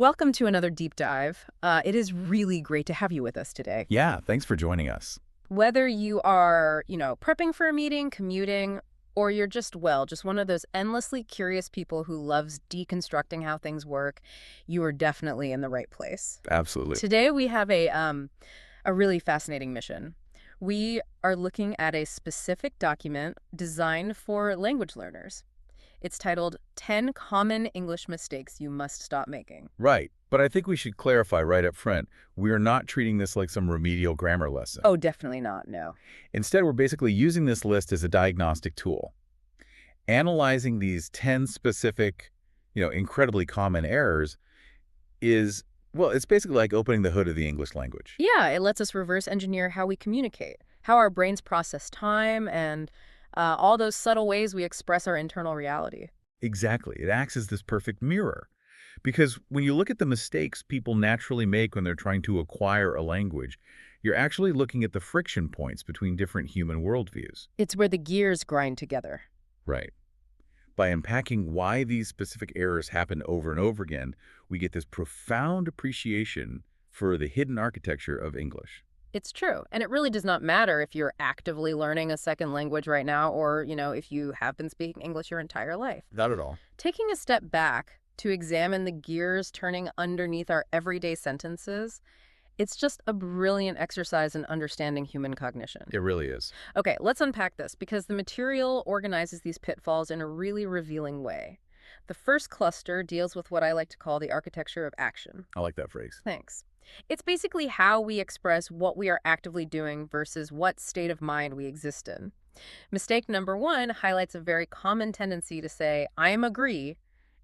Welcome to another deep dive. It is really great to have you with us today. Yeah, thanks for joining us. Whether you are, prepping for a meeting, commuting, or you're just one of those endlessly curious people who loves deconstructing how things work, you are definitely in the right place. Absolutely. Today we have a really fascinating mission. We are looking at a specific document designed for language learners. It's titled 10 Common English Mistakes You Must Stop Making. Right. But I think we should clarify right up front, we're not treating this like some remedial grammar lesson. Oh, definitely not, no. Instead, we're basically using this list as a diagnostic tool. Analyzing these 10 specific, incredibly common errors is, well, it's basically like opening the hood of the English language. Yeah, it lets us reverse engineer how we communicate, how our brains process time, and all those subtle ways we express our internal reality. Exactly. It acts as this perfect mirror. Because when you look at the mistakes people naturally make when they're trying to acquire a language, you're actually looking at the friction points between different human worldviews. It's where the gears grind together. Right. By unpacking why these specific errors happen over and over again, we get this profound appreciation for the hidden architecture of English. It's true. And it really does not matter if you're actively learning a second language right now or, if you have been speaking English your entire life. Not at all. Taking a step back to examine the gears turning underneath our everyday sentences, it's just a brilliant exercise in understanding human cognition. It really is. Okay, let's unpack this because the material organizes these pitfalls in a really revealing way. The first cluster deals with what I like to call the architecture of action. I like that phrase. Thanks. It's basically how we express what we are actively doing versus what state of mind we exist in. Mistake number one highlights a very common tendency to say, I am agree,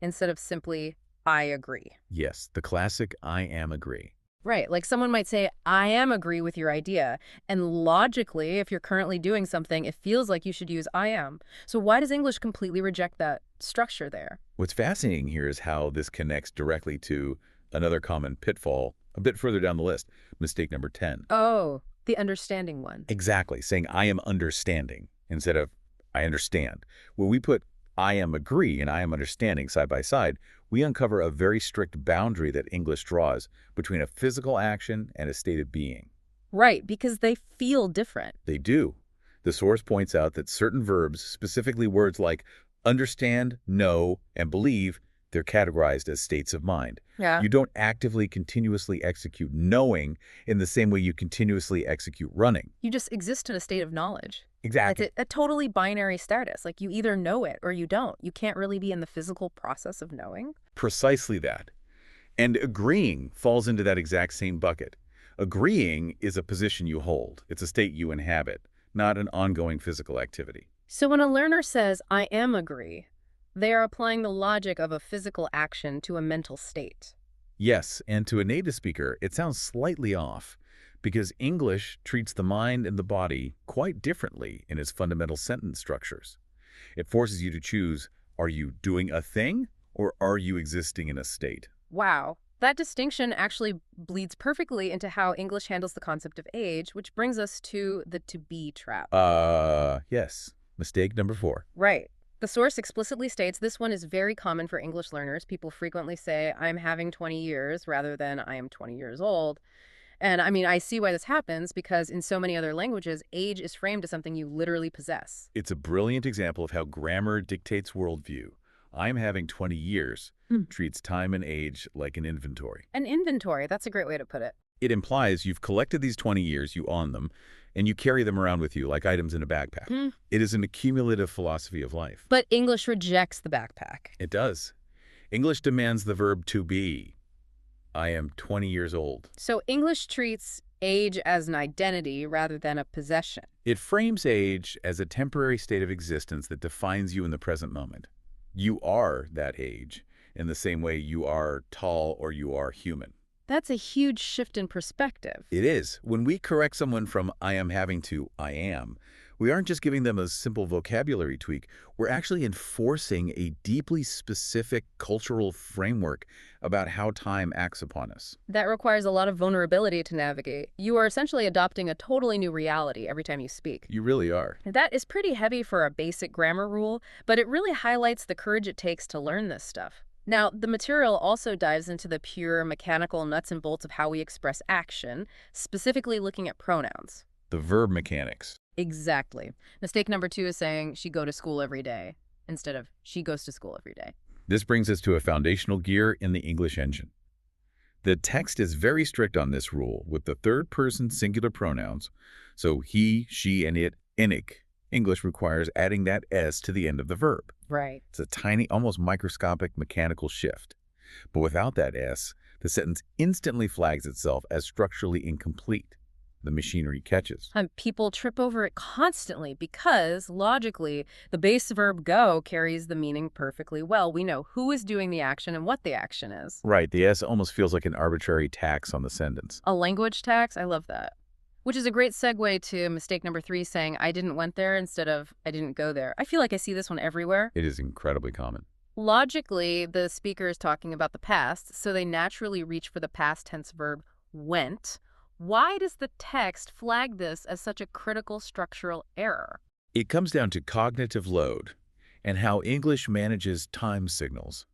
instead of simply, I agree. Yes, the classic I am agree. Right, like someone might say, I am agree with your idea. And logically, if you're currently doing something, it feels like you should use I am. So why does English completely reject that structure there? What's fascinating here is how this connects directly to another common pitfall a bit further down the list, mistake number 10. Oh, the understanding one. Exactly, saying I am understanding instead of I understand. When we put I am agree and I am understanding side by side, we uncover a very strict boundary that English draws between a physical action and a state of being. Right, because they feel different. They do. The source points out that certain verbs, specifically words like understand, know, and believe, they're categorized as states of mind. Yeah. You don't actively continuously execute knowing in the same way you continuously execute running. You just exist in a state of knowledge. Exactly. It's a totally binary status. Like you either know it or you don't. You can't really be in the physical process of knowing. Precisely that. And agreeing falls into that exact same bucket. Agreeing is a position you hold. It's a state you inhabit, not an ongoing physical activity. So when a learner says, I am agree, they are applying the logic of a physical action to a mental state. Yes, and to a native speaker, it sounds slightly off because English treats the mind and the body quite differently in its fundamental sentence structures. It forces you to choose, are you doing a thing or are you existing in a state? Wow. That distinction actually bleeds perfectly into how English handles the concept of age, which brings us to the to-be trap. Yes. Mistake number 4. Right. The source explicitly states this one is very common for English learners. People frequently say, I'm having 20 years rather than I am 20 years old. And I mean, I see why this happens because in so many other languages, age is framed as something you literally possess. It's a brilliant example of how grammar dictates worldview. I'm having 20 years treats time and age like an inventory. An inventory, that's a great way to put it. It implies you've collected these 20 years, you own them, and you carry them around with you like items in a backpack. It is an accumulative philosophy of life. But English rejects the backpack. It does. English demands the verb to be. I am 20 years old. So English treats age as an identity rather than a possession. It frames age as a temporary state of existence that defines you in the present moment. You are that age in the same way you are tall or you are human. That's a huge shift in perspective. It is. When we correct someone from I am having to I am, we aren't just giving them a simple vocabulary tweak. We're actually enforcing a deeply specific cultural framework about how time acts upon us. That requires a lot of vulnerability to navigate. You are essentially adopting a totally new reality every time you speak. You really are. That is pretty heavy for a basic grammar rule, but it really highlights the courage it takes to learn this stuff. Now, the material also dives into the pure mechanical nuts and bolts of how we express action, specifically looking at pronouns. The verb mechanics. Exactly. Mistake number 2 is saying she go to school every day instead of she goes to school every day. This brings us to a foundational gear in the English engine. The text is very strict on this rule with the third-person singular pronouns, so he, she, and it, inik. English requires adding that s to the end of the verb. Right. It's a tiny, almost microscopic mechanical shift. But without that s, the sentence instantly flags itself as structurally incomplete. The machinery catches. And people trip over it constantly because, logically, the base verb go carries the meaning perfectly well. We know who is doing the action and what the action is. Right, the s almost feels like an arbitrary tax on the sentence. A language tax, I love that. Which is a great segue to mistake number 3 saying I didn't went there instead of I didn't go there. I feel like I see this one everywhere. It is incredibly common. Logically, the speaker is talking about the past, so they naturally reach for the past tense verb went. Why does the text flag this as such a critical structural error? It comes down to cognitive load and how English manages time signals.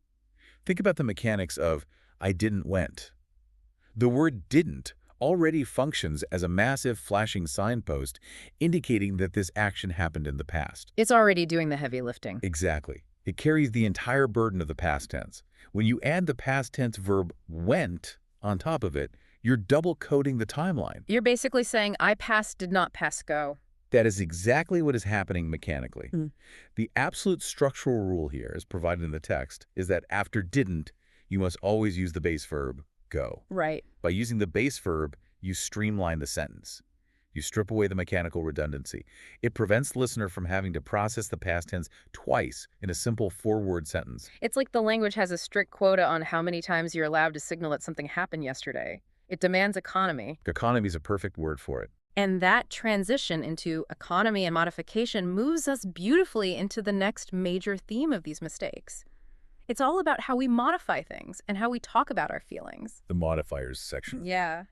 Think about the mechanics of I didn't went. The word didn't already functions as a massive flashing signpost indicating that this action happened in the past. It's already doing the heavy lifting. Exactly. It carries the entire burden of the past tense. When you add the past tense verb went on top of it, you're double coding the timeline. You're basically saying I passed, did not pass go. That is exactly what is happening mechanically. Mm. The absolute structural rule here, as provided in the text, is that after didn't, you must always use the base verb go. Right. By using the base verb, you streamline the sentence. You strip away the mechanical redundancy. It prevents the listener from having to process the past tense twice in a simple four-word sentence. It's like the language has a strict quota on how many times you're allowed to signal that something happened yesterday. It demands economy. Economy is a perfect word for it. And that transition into economy and modification moves us beautifully into the next major theme of these mistakes. It's all about how we modify things and how we talk about our feelings. The modifiers section. Yeah.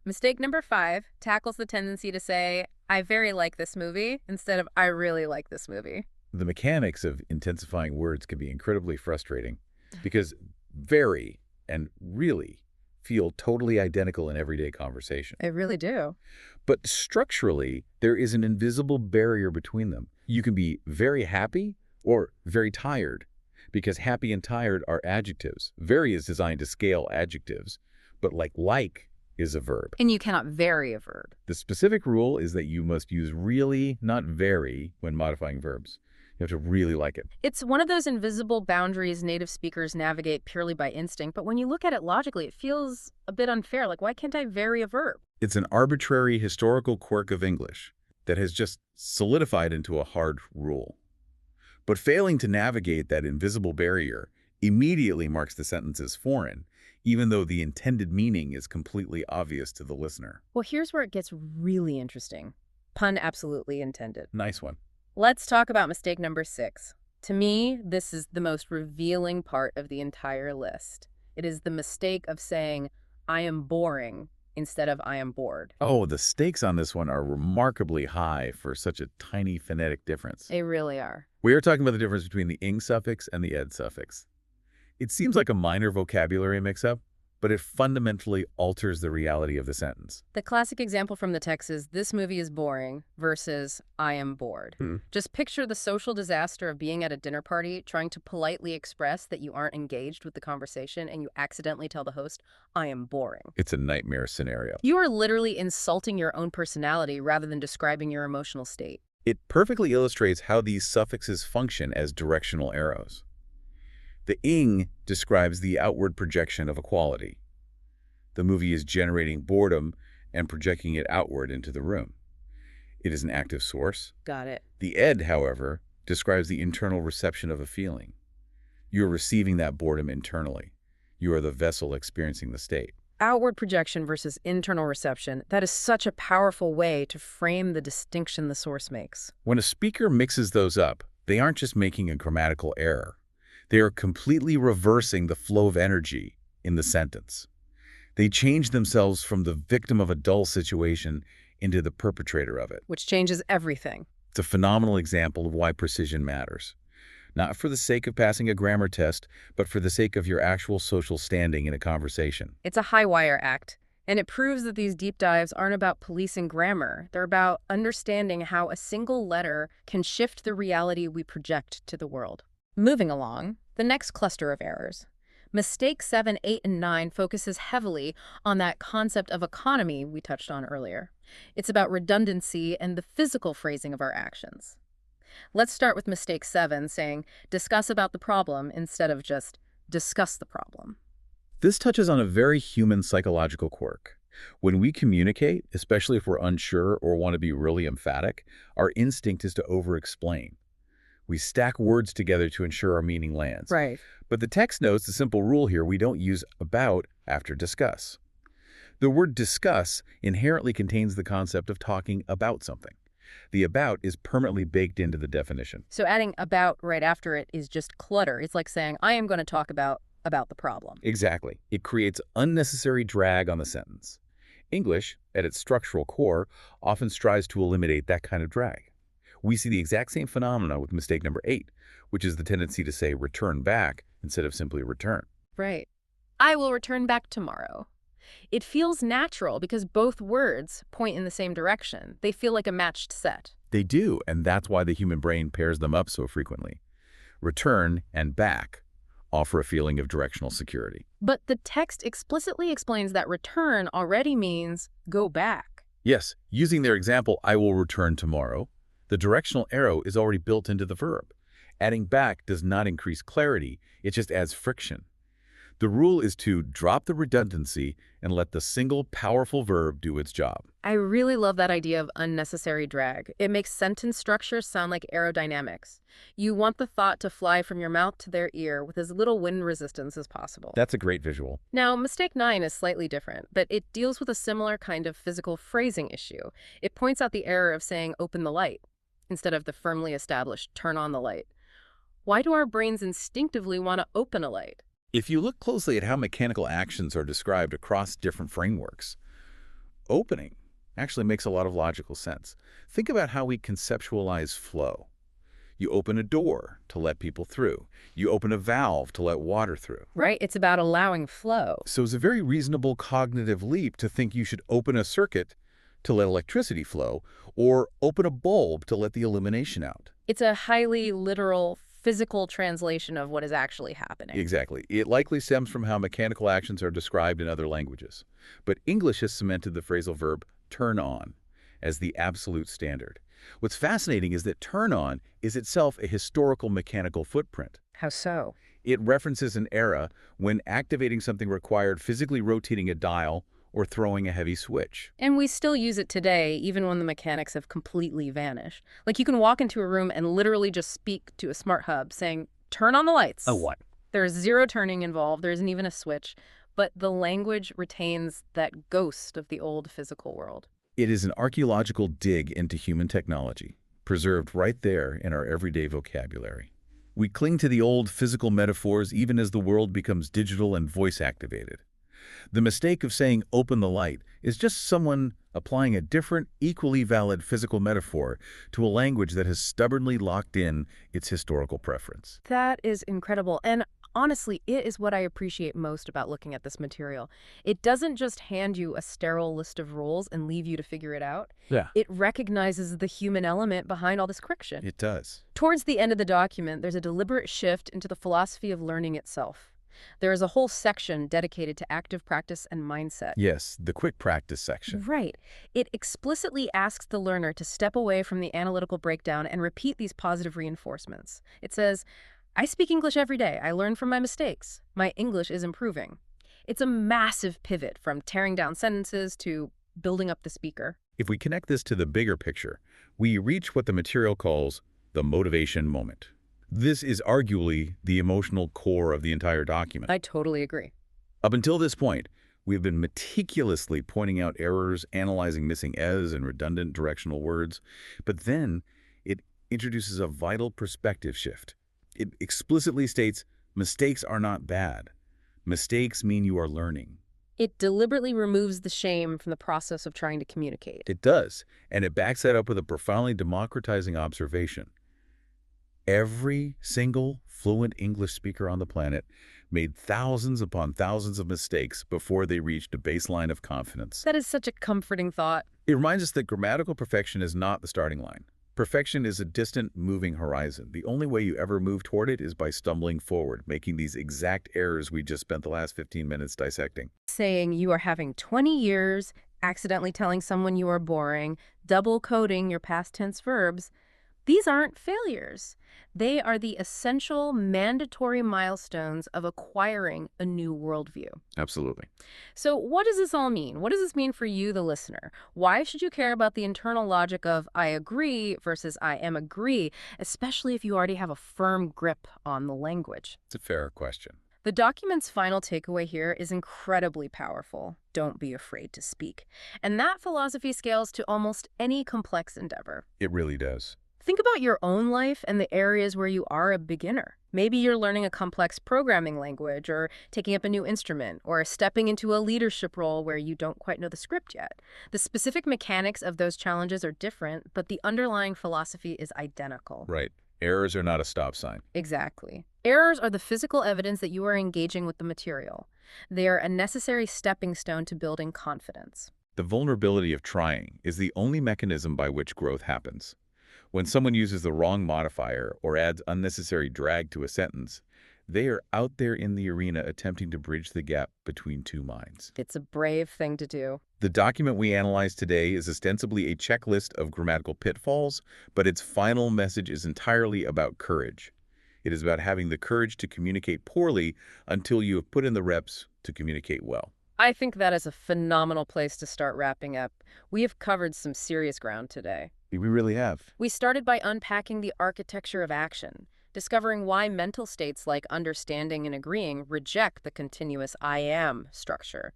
Mistake number 5 tackles the tendency to say, I very like this movie, instead of I really like this movie. The mechanics of intensifying words can be incredibly frustrating because very and really feel totally identical in everyday conversation. I really do. But structurally, there is an invisible barrier between them. You can be very happy or very tired because happy and tired are adjectives. Very is designed to scale adjectives, but like is a verb. And you cannot vary a verb. The specific rule is that you must use really, not very, when modifying verbs. You have to really like it. It's one of those invisible boundaries native speakers navigate purely by instinct, but when you look at it logically, it feels a bit unfair. Like, why can't I vary a verb? It's an arbitrary historical quirk of English that has just solidified into a hard rule. But failing to navigate that invisible barrier immediately marks the sentence as foreign, even though the intended meaning is completely obvious to the listener. Well, here's where it gets really interesting. Pun absolutely intended. Nice one. Let's talk about mistake number 6. To me, this is the most revealing part of the entire list. It is the mistake of saying, I am boring, instead of I am bored. Oh, the stakes on this one are remarkably high for such a tiny phonetic difference. They really are. We are talking about the difference between the ing suffix and the ed suffix. It seems like a minor vocabulary mix-up, but it fundamentally alters the reality of the sentence. The classic example from the text is, this movie is boring versus I am bored. Just picture the social disaster of being at a dinner party, trying to politely express that you aren't engaged with the conversation, and you accidentally tell the host, I am boring. It's a nightmare scenario. You are literally insulting your own personality rather than describing your emotional state. It perfectly illustrates how these suffixes function as directional arrows. The ing describes the outward projection of a quality. The movie is generating boredom and projecting it outward into the room. It is an active source. Got it. The ed, however, describes the internal reception of a feeling. You are receiving that boredom internally. You are the vessel experiencing the state. Outward projection versus internal reception, that is such a powerful way to frame the distinction the source makes. When a speaker mixes those up, they aren't just making a grammatical error. They are completely reversing the flow of energy in the sentence. They change themselves from the victim of a dull situation into the perpetrator of it. Which changes everything. It's a phenomenal example of why precision matters. not for the sake of passing a grammar test, but for the sake of your actual social standing in a conversation. It's a high wire act, and it proves that these deep dives aren't about policing grammar. They're about understanding how a single letter can shift the reality we project to the world. Moving along, the next cluster of errors. Mistake 7, 8, and 9 focuses heavily on that concept of economy we touched on earlier. It's about redundancy and the physical phrasing of our actions. Let's start with mistake 7, saying, discuss about the problem instead of just discuss the problem. This touches on a very human psychological quirk. When we communicate, especially if we're unsure or want to be really emphatic, our instinct is to over-explain. We stack words together to ensure our meaning lands. Right. But the text notes the simple rule here: we don't use about after discuss. The word discuss inherently contains the concept of talking about something. The about is permanently baked into the definition. So adding about right after it is just clutter. It's like saying, I am going to talk about the problem. Exactly. It creates unnecessary drag on the sentence. English, at its structural core, often strives to eliminate that kind of drag. We see the exact same phenomena with mistake number 8, which is the tendency to say return back instead of simply return. Right. I will return back tomorrow. It feels natural because both words point in the same direction. They feel like a matched set. They do, and that's why the human brain pairs them up so frequently. Return and back offer a feeling of directional security. But the text explicitly explains that return already means go back. Yes, using their example, I will return tomorrow, the directional arrow is already built into the verb. Adding back does not increase clarity, it just adds friction. The rule is to drop the redundancy and let the single powerful verb do its job. I really love that idea of unnecessary drag. It makes sentence structures sound like aerodynamics. You want the thought to fly from your mouth to their ear with as little wind resistance as possible. That's a great visual. Now, mistake 9 is slightly different, but it deals with a similar kind of physical phrasing issue. It points out the error of saying open the light instead of the firmly established turn on the light. Why do our brains instinctively want to open a light? If you look closely at how mechanical actions are described across different frameworks, opening actually makes a lot of logical sense. Think about how we conceptualize flow. You open a door to let people through. You open a valve to let water through. Right? It's about allowing flow. So it's a very reasonable cognitive leap to think you should open a circuit to let electricity flow, or open a bulb to let the illumination out. It's a highly literal, physical translation of what is actually happening. Exactly. It likely stems from how mechanical actions are described in other languages. But English has cemented the phrasal verb turn on as the absolute standard. What's fascinating is that turn on is itself a historical mechanical footprint. How so? It references an era when activating something required physically rotating a dial or throwing a heavy switch. And we still use it today, even when the mechanics have completely vanished. Like you can walk into a room and literally just speak to a smart hub saying, turn on the lights. Oh, what? There's zero turning involved. There isn't even a switch. But the language retains that ghost of the old physical world. It is an archaeological dig into human technology, preserved right there in our everyday vocabulary. We cling to the old physical metaphors even as the world becomes digital and voice-activated. The mistake of saying open the light is just someone applying a different, equally valid physical metaphor to a language that has stubbornly locked in its historical preference. That is incredible. And honestly, it is what I appreciate most about looking at this material. It doesn't just hand you a sterile list of rules and leave you to figure it out. Yeah. It recognizes the human element behind all this friction. It does. Towards the end of the document, there's a deliberate shift into the philosophy of learning itself. There is a whole section dedicated to active practice and mindset. Yes, the quick practice section. Right. It explicitly asks the learner to step away from the analytical breakdown and repeat these positive reinforcements. It says, I speak English every day. I learn from my mistakes. My English is improving. It's a massive pivot from tearing down sentences to building up the speaker. If we connect this to the bigger picture, we reach what the material calls the motivation moment. This is arguably the emotional core of the entire document. I totally agree. Up until this point, we've been meticulously pointing out errors, analyzing missing es and redundant directional words, but then it introduces a vital perspective shift. It explicitly states mistakes are not bad. Mistakes mean you are learning. It deliberately removes the shame from the process of trying to communicate. It does, and it backs that up with a profoundly democratizing observation. Every single fluent English speaker on the planet made thousands upon thousands of mistakes before they reached a baseline of confidence. That is such a comforting thought. It reminds us that grammatical perfection is not the starting line. Perfection is a distant, moving horizon. The only way you ever move toward it is by stumbling forward, making these exact errors we just spent the last 15 minutes dissecting. Saying you are having 20 years, accidentally telling someone you are boring, double coding your past tense verbs, these aren't failures. They are the essential, mandatory milestones of acquiring a new worldview. Absolutely. So what does this all mean? What does this mean for you, the listener? Why should you care about the internal logic of I agree versus I am agree, especially if you already have a firm grip on the language? It's a fair question. The document's final takeaway here is incredibly powerful. Don't be afraid to speak. And that philosophy scales to almost any complex endeavor. It really does. Think about your own life and the areas where you are a beginner. Maybe you're learning a complex programming language, or taking up a new instrument, or stepping into a leadership role where you don't quite know the script yet. The specific mechanics of those challenges are different, but the underlying philosophy is identical. Right. Errors are not a stop sign. Exactly. Errors are the physical evidence that you are engaging with the material. They are a necessary stepping stone to building confidence. The vulnerability of trying is the only mechanism by which growth happens. When someone uses the wrong modifier or adds unnecessary drag to a sentence, they are out there in the arena attempting to bridge the gap between two minds. It's a brave thing to do. The document we analyzed today is ostensibly a checklist of grammatical pitfalls, but its final message is entirely about courage. It is about having the courage to communicate poorly until you have put in the reps to communicate well. I think that is a phenomenal place to start wrapping up. We have covered some serious ground today. We really have. We started by unpacking the architecture of action, discovering why mental states like understanding and agreeing reject the continuous I am structure.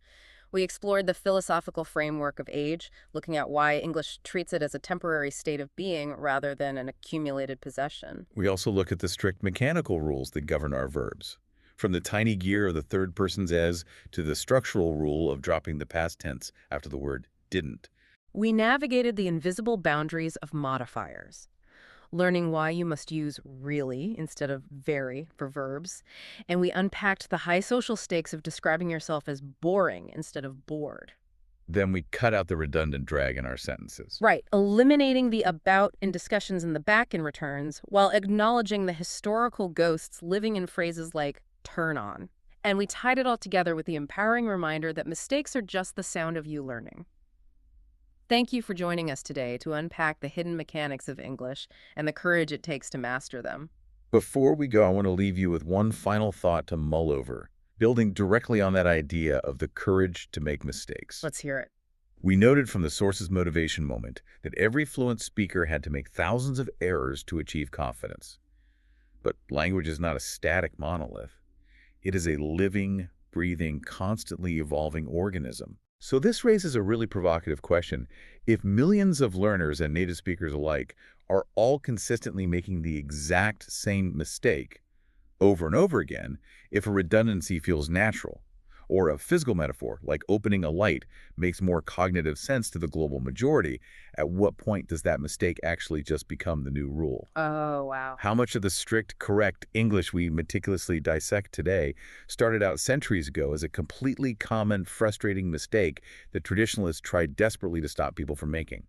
We explored the philosophical framework of age, looking at why English treats it as a temporary state of being rather than an accumulated possession. We also look at the strict mechanical rules that govern our verbs, from the tiny gear of the third person's as to the structural rule of dropping the past tense after the word didn't. We navigated the invisible boundaries of modifiers, learning why you must use really instead of very for verbs, and we unpacked the high social stakes of describing yourself as boring instead of bored. Then we cut out the redundant drag in our sentences. Right, eliminating the about in discussions in the back in returns while acknowledging the historical ghosts living in phrases like turn on. And we tied it all together with the empowering reminder that mistakes are just the sound of you learning. Thank you for joining us today to unpack the hidden mechanics of English and the courage it takes to master them. Before we go, I want to leave you with one final thought to mull over, building directly on that idea of the courage to make mistakes. Let's hear it. We noted from the source's motivation moment that every fluent speaker had to make thousands of errors to achieve confidence. But language is not a static monolith. It is a living, breathing, constantly evolving organism. So this raises a really provocative question. If millions of learners and native speakers alike are all consistently making the exact same mistake over and over again, if a redundancy feels natural, or a physical metaphor like opening a light makes more cognitive sense to the global majority, at what point does that mistake actually just become the new rule? Oh, wow. How much of the strict, correct English we meticulously dissect today started out centuries ago as a completely common, frustrating mistake that traditionalists tried desperately to stop people from making?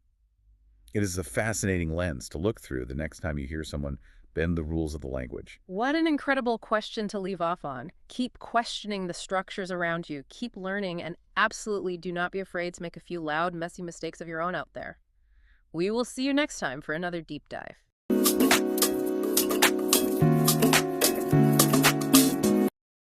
It is a fascinating lens to look through the next time you hear someone bend the rules of the language. What an incredible question to leave off on. Keep questioning the structures around you, keep learning, and absolutely do not be afraid to make a few loud, messy mistakes of your own out there. We will see you next time for another deep dive.